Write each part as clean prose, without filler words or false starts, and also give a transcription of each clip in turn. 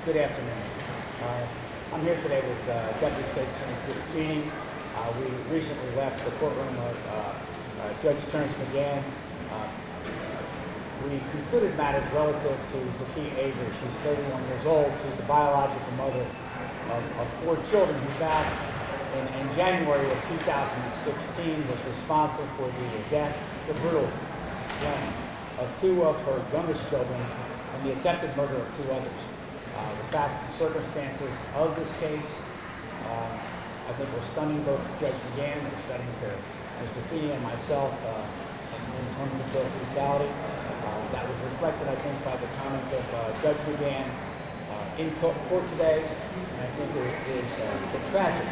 Good afternoon. I'm here today with Deputy State Attorney Peter Feeney. We recently left the courtroom of Judge Terrence McGann. We concluded matters relative to Zakieya Avery. She's 31 years old. She's the biological mother of 4 children who back in January of 2016 was responsible for the death, the brutal killing of 2 of her youngest children and the attempted murder of 2 others. The facts and circumstances of this case, I think, were stunning both to Judge McGann and stunning to Mr. Feeney and myself in terms of the brutality. That was reflected, I think, by the comments of Judge McGann in court today, and I think it is the tragic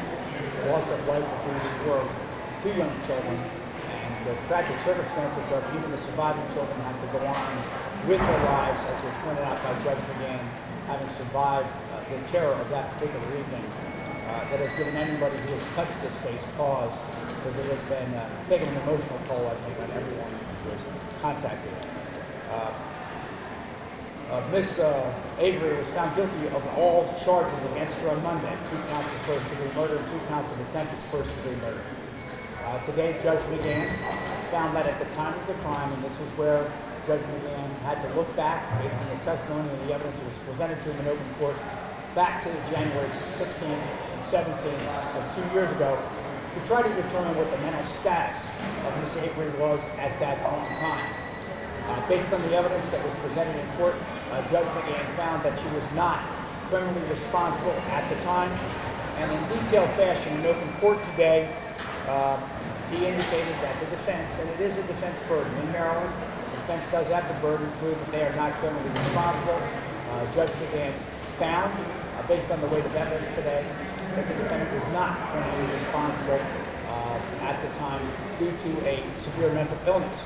loss of life of these 2 young children, and the tragic circumstances of even the surviving children have to go on with their lives, as was pointed out by Judge McGann, having survived the terror of that particular evening. That has given anybody who has touched this case pause, because it has been taken an emotional toll, I think, on everyone who has contacted it. Miss Avery was found guilty of all charges against her on Monday: 2 counts of first-degree murder and 2 counts of attempted first-degree murder. Today, Judge McGann found that at the time of the crime, and this was where Judge McGann had to look back, based on the testimony and the evidence that was presented to him in open court, back to the January 16th and 17th of 2 years ago, to try to determine what the mental status of Miss Avery was at that point in time. Based on the evidence that was presented in court, Judge McGann found that she was not criminally responsible at the time, and in detailed fashion in open court today, he indicated that the defense, and it is a defense burden in Maryland, the defense does have the burden to prove that they are not criminally responsible. Judge McGann found, based on the weight of evidence today, that the defendant was not criminally responsible at the time due to a severe mental illness.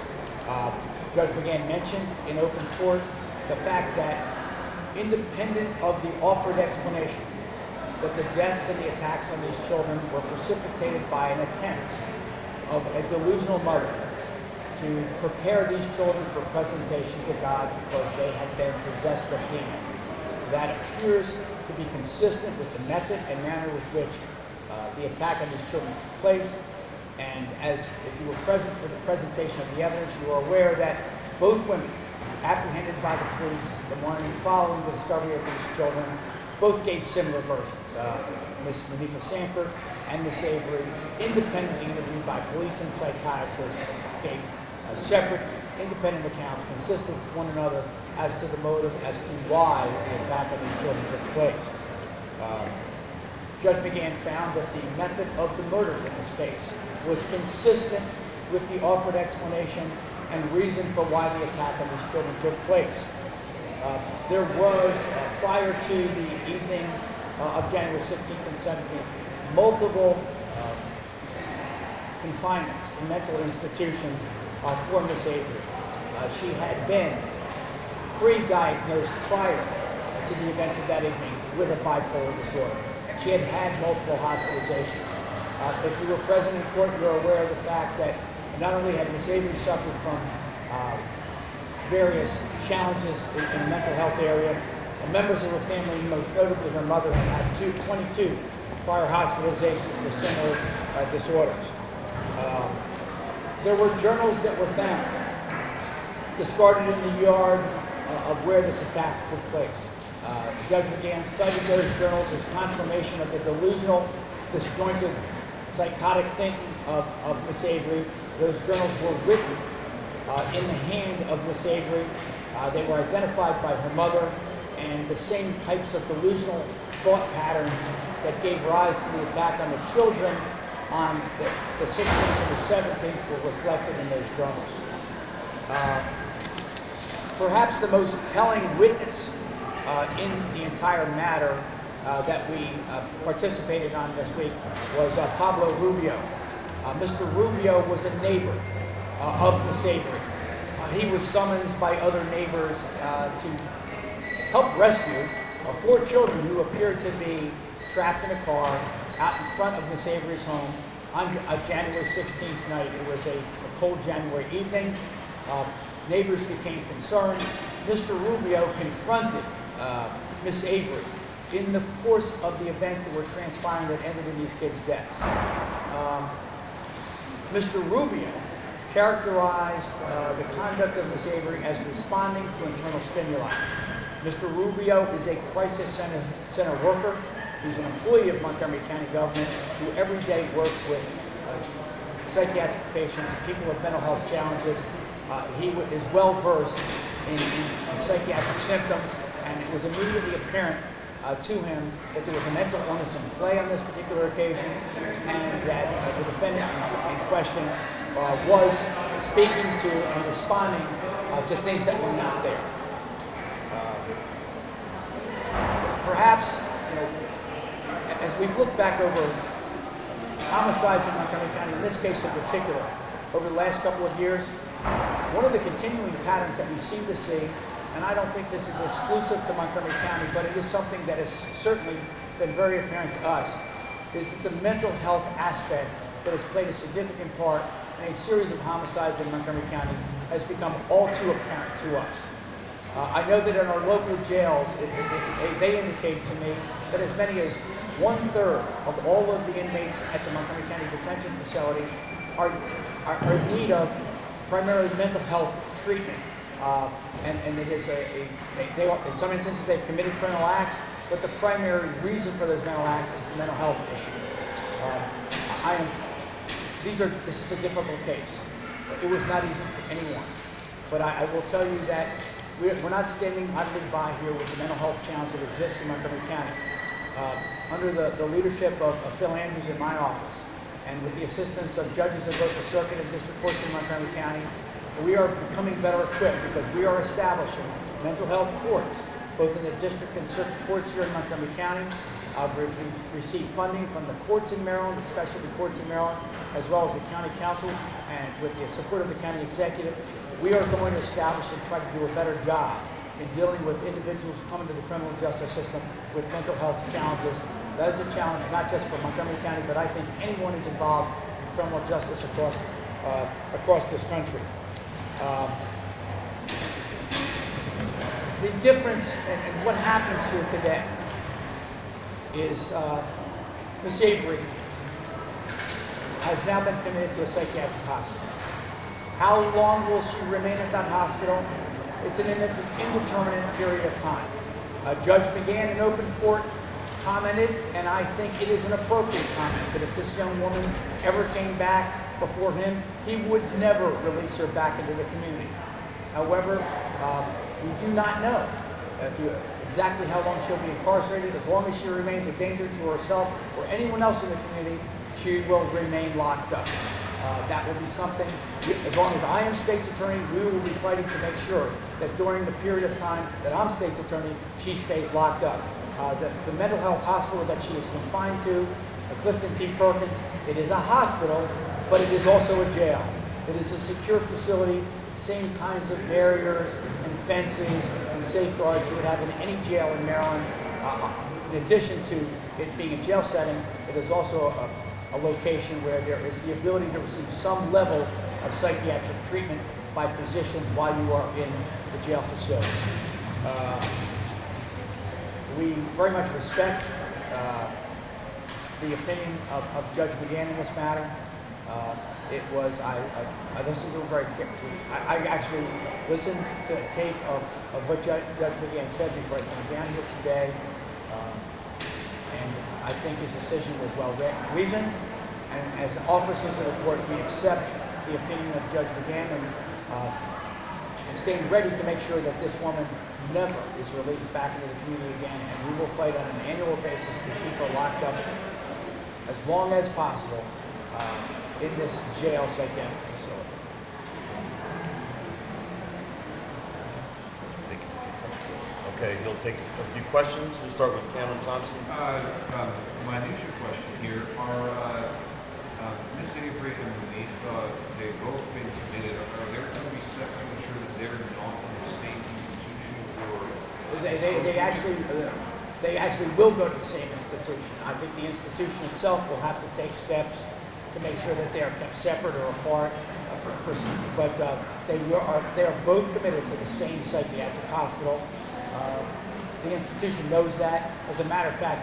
Judge McGann mentioned in open court the fact that, independent of the offered explanation, that the deaths and the attacks on these children were precipitated by an attempt of a delusional mother to prepare these children for presentation to God because they had been possessed of demons. That appears to be consistent with the method and manner with which the attack on these children took place. And as if you were present for the presentation of the evidence, you are aware that both women, apprehended by the police the morning following the discovery of these children, both gave similar versions. Ms. Manifa Sanford and Ms. Avery, independently interviewed by police and psychiatrists, gave separate, independent accounts consistent with one another as to the motive, as to why the attack on these children took place. Judge McGann found that the method of the murder in this case was consistent with the offered explanation and reason for why the attack on these children took place. There was, prior to the evening of January 16th and 17th, multiple confinements in mental institutions for Miss Avery. She had been pre-diagnosed prior to the events of that evening with a bipolar disorder. She had had multiple hospitalizations. If you were present in court, you're aware of the fact that not only had Miss Avery suffered from various challenges in the mental health area, members of her family, most notably her mother, had had 22 prior hospitalizations for similar disorders. There were journals that were found discarded in the yard of where this attack took place. Judge McGann cited those journals as confirmation of the delusional, disjointed, psychotic thinking of Miss Avery. Those journals were written in the hand of Miss Avery. They were identified by her mother, and the same types of delusional thought patterns that gave rise to the attack on the children on the 16th and the 17th were reflected in those journals. Perhaps the most telling witness in the entire matter that we participated on this week was Pablo Rubio. Mr. Rubio was a neighbor of Miss Avery. He was summoned by other neighbors to help rescue 4 children who appeared to be trapped in a car out in front of Miss Avery's home on January 16th night. It was a cold January evening. Neighbors became concerned. Mr. Rubio confronted Miss Avery in the course of the events that were transpiring that ended in these kids' deaths. Mr. Rubio characterized the conduct of Ms. Avery as responding to internal stimuli. Mr. Rubio is a crisis center worker. He's an employee of Montgomery County government who every day works with psychiatric patients and people with mental health challenges. He is well versed in psychiatric symptoms, and it was immediately apparent to him that there was a mental illness in play on this particular occasion, and that the defendant in question was speaking to and responding to things that were not there. Perhaps, as we've looked back over homicides in Montgomery County, in this case in particular, over the last couple of years, one of the continuing patterns that we seem to see, and I don't think this is exclusive to Montgomery County, but it is something that has certainly been very apparent to us, is that the mental health aspect that has played a significant part in a series of homicides in Montgomery County has become all too apparent to us. I know that in our local jails, they indicate to me that as many as 1/3 of all of the inmates at the Montgomery County Detention Facility are in need of primarily mental health treatment. And it is they are, in some instances they've committed criminal acts, but the primary reason for those mental acts is the mental health issue. This is a difficult case. It was not easy for anyone, but I will tell you that we're not standing idly by here with the mental health challenge that exists in Montgomery County. Under the leadership of Phil Andrews in my office, and with the assistance of judges in both the circuit and district courts in Montgomery County, we are becoming better equipped because we are establishing mental health courts, both in the district and circuit courts here in Montgomery County. We've received funding from the courts in Maryland, the specialty courts in Maryland, as well as the county council, and with the support of the county executive, we are going to establish and try to do a better job in dealing with individuals coming to the criminal justice system with mental health challenges. That is a challenge not just for Montgomery County, but I think anyone who's involved in criminal justice across this country. The difference and what happens here today is Ms. Avery has now been committed to a psychiatric hospital. How long will she remain at that hospital? It's an indeterminate period of time. A judge began in open court, commented, and I think it is an appropriate comment, that if this young woman ever came back before him, he would never release her back into the community. However, we do not know exactly how long she'll be incarcerated. As long as she remains a danger to herself or anyone else in the community, she will remain locked up. That will be something, as long as I am state's attorney, we will be fighting to make sure that during the period of time that I'm state's attorney, she stays locked up. The mental health hospital that she is confined to, Clifton T. Perkins, it is a hospital, but it is also a jail. It is a secure facility, same kinds of barriers and fences and safeguards you would have in any jail in Maryland. In addition to it being a jail setting, it is also a location where there is the ability to receive some level of psychiatric treatment by physicians while you are in the jail facility. We very much respect the opinion of Judge McGann in this matter. I listened to him very carefully. I actually listened to a tape of what Judge McGann said before I came down here today. And I think his decision was well reasoned. And as officers of the court, we accept the opinion of Judge McGann and stand ready to make sure that this woman never is released back into the community again. And we will fight on an annual basis to keep her locked up as long as possible in this jail psychiatric facility. Okay, he'll take a few questions. We'll start with Cameron Thompson. My initial question here are Ms. Avery and Leaf, they've both been committed. Are there going to be steps to ensure that they're not in the same institution, or they actually will go to the same institution. I think the institution itself will have to take steps to make sure that they are kept separate or apart. But they are both committed to the same psychiatric hospital. The institution knows that. As a matter of fact,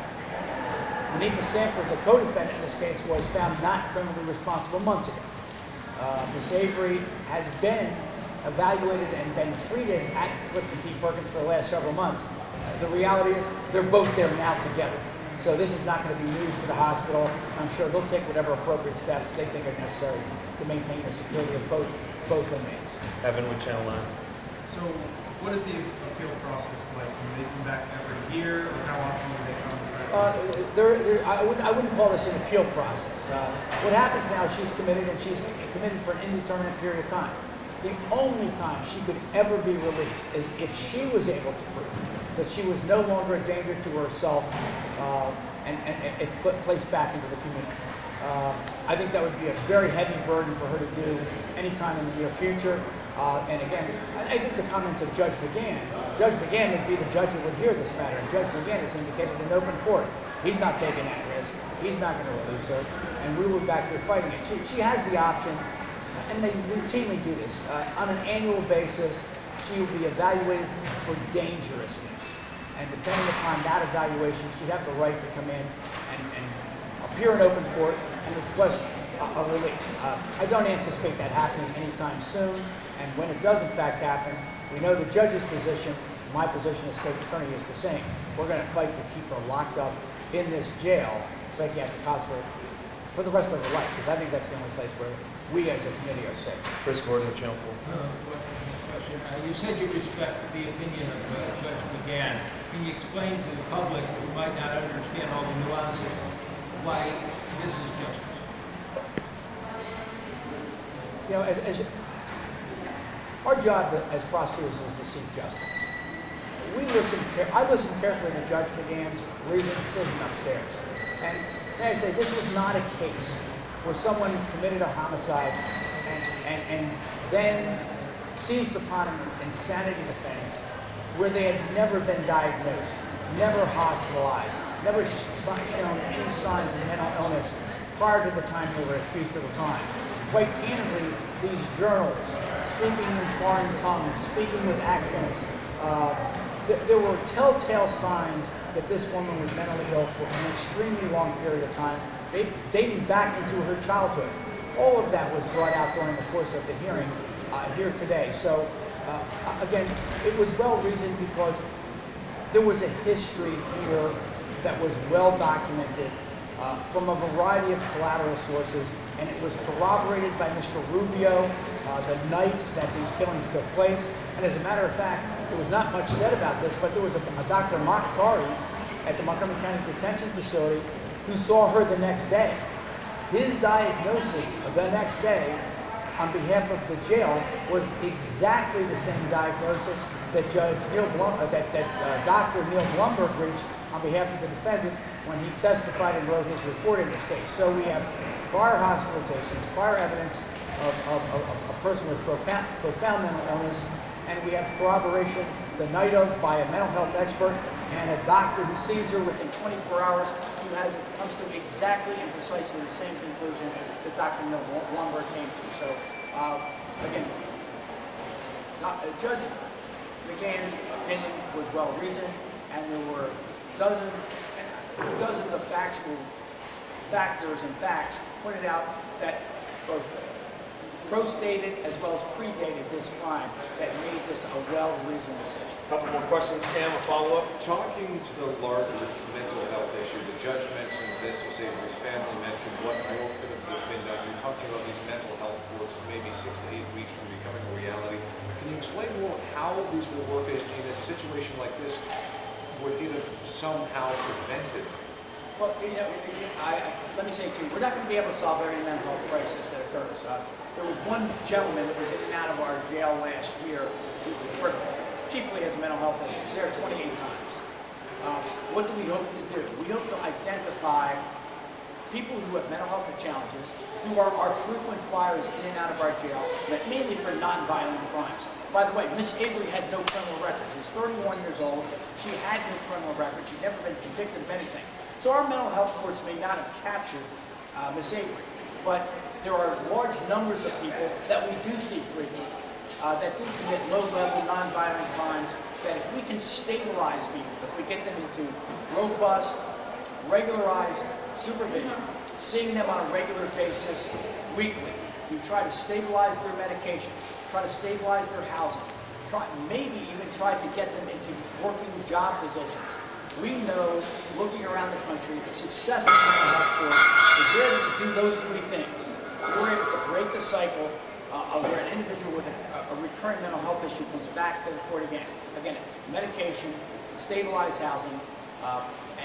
Manifa Sanford, the co-defendant in this case, was found not criminally responsible months ago. Ms. Avery has been evaluated and been treated at Clifton T. Perkins for the last several months. The reality is they're both there now together. So this is not going to be news to the hospital. I'm sure they'll take whatever appropriate steps they think are necessary to maintain the security of both inmates. Evan with Channel 9. So what is the appeal process like? Do they come back every year, or how often do they come back? I wouldn't call this an appeal process. What happens now, she's committed, and she's committed for an indeterminate period of time. The only time she could ever be released is if she was able to prove that she was no longer a danger to herself and if placed back into the community. I think that would be a very heavy burden for her to do anytime in the near future. And again, I think the comments of Judge McGann would be the judge that would hear this matter. And Judge McGann has indicated in open court, he's not taking that risk. He's not going to release her. And we were back there fighting it. She has the option, and they routinely do this. On an annual basis, she will be evaluated for dangerousness. And depending upon that evaluation, she'd have the right to come in and appear in open court and request a release. I don't anticipate that happening anytime soon. And when it does in fact happen, we know the judge's position, my position as state attorney is the same. We're going to fight to keep her locked up in this jail, psychiatric hospital, for the rest of her life, because I think that's the only place where we as a committee are safe. Chris Gordon with Channel 4. Question. You said you respect the opinion of Judge McGann. Can you explain to the public who might not understand all the nuances why this is justice? You know, our job as prosecutors is to seek justice. I listened carefully to Judge McGann's reasoned decision upstairs. And may I say, this was not a case where someone committed a homicide and then seized upon an insanity defense where they had never been diagnosed, never hospitalized, never shown any signs of mental illness prior to the time they were accused of a crime. Quite candidly, these journals, speaking in foreign tongues, speaking with accents, there were telltale signs that this woman was mentally ill for an extremely long period of time, dating back into her childhood. All of that was brought out during the course of the hearing here today. So again, it was well reasoned because there was a history here that was well documented from a variety of collateral sources, and it was corroborated by Mr. Rubio the night that these killings took place. And as a matter of fact, there was not much said about this, but there was a Dr. McCarthy at the Montgomery County Detention Facility who saw her the next day. His diagnosis the next day on behalf of the jail was exactly the same diagnosis that Dr. Neil Blumberg reached on behalf of the defendant when he testified and wrote his report in this case. So we have prior hospitalizations, prior evidence of a person with profound mental illness, and we have corroboration the night of by a mental health expert and a doctor who sees her within 24 hours who comes to exactly and precisely the same conclusion that Dr. Neil Blumberg came to. So again, Judge McGann's opinion was well reasoned, and there were dozens of factual factors and facts pointed out that both post-dated as well as predated this crime that made this a well-reasoned decision. A couple more questions, Cam, a follow-up? Talking to the larger mental health issue, the judge mentioned this, was Avery's family mentioned what more could have been done. You're talking about these mental health courts maybe 6 to 8 weeks from becoming a reality. Can you explain more how these will work in a situation like this would either somehow prevented? Well, you know, let me say too, we're not going to be able to solve every mental health crisis that occurs. There was one gentleman that was in and out of our jail last year, chiefly has mental health issues. There 28 times. What do we hope to do? We hope to identify people who have mental health challenges, who are our frequent flyers in and out of our jail, mainly for non-violent crimes. By the way, Miss Avery had no criminal records. She's 31 years old. She had no criminal records. She'd never been convicted of anything. So our mental health courts may not have captured Miss Avery, but there are large numbers of people that we do see frequently. that do commit low-level, non-violent crimes, that if we can stabilize people, if we get them into robust, regularized supervision, seeing them on a regular basis, weekly, we try to stabilize their medication, try to stabilize their housing, maybe even try to get them into working job positions. We know, looking around the country, the successful mental health court is we're able to do those three things. We're able to break the cycle where an individual with a recurring mental health issue comes back to the court again. Again, it's medication, stabilize housing,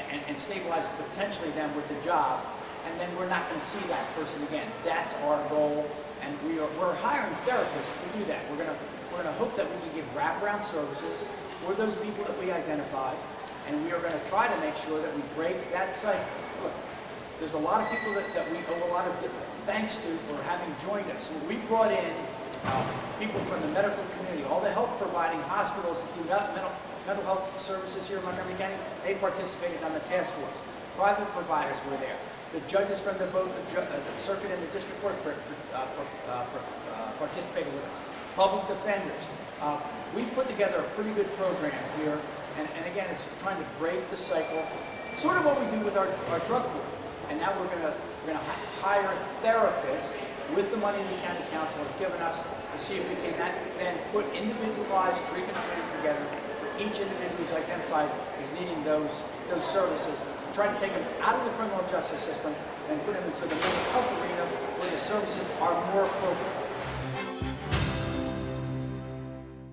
and stabilize potentially them with the job, and then we're not going to see that person again. That's our goal, and we're hiring therapists to do that. We're gonna hope that we can give wraparound services for those people that we identify, and we are going to try to make sure that we break that cycle. Look, there's a lot of people that we owe a lot of thanks to for having joined us. We brought in people from the medical community, all the health providing hospitals that do mental health services here in Montgomery County. They participated on the task force. Private providers were there. The judges from both the circuit and the district court participated with us. Public defenders. We've put together a pretty good program here, and again, it's trying to break the cycle, sort of what we do with our drug court. And now we're going to hire therapists with the money the county council has given us to see if we can then put individualized treatment plans together for each individual who's identified as needing those services. Try to take them out of the criminal justice system and put them into the mental health arena where the services are more appropriate.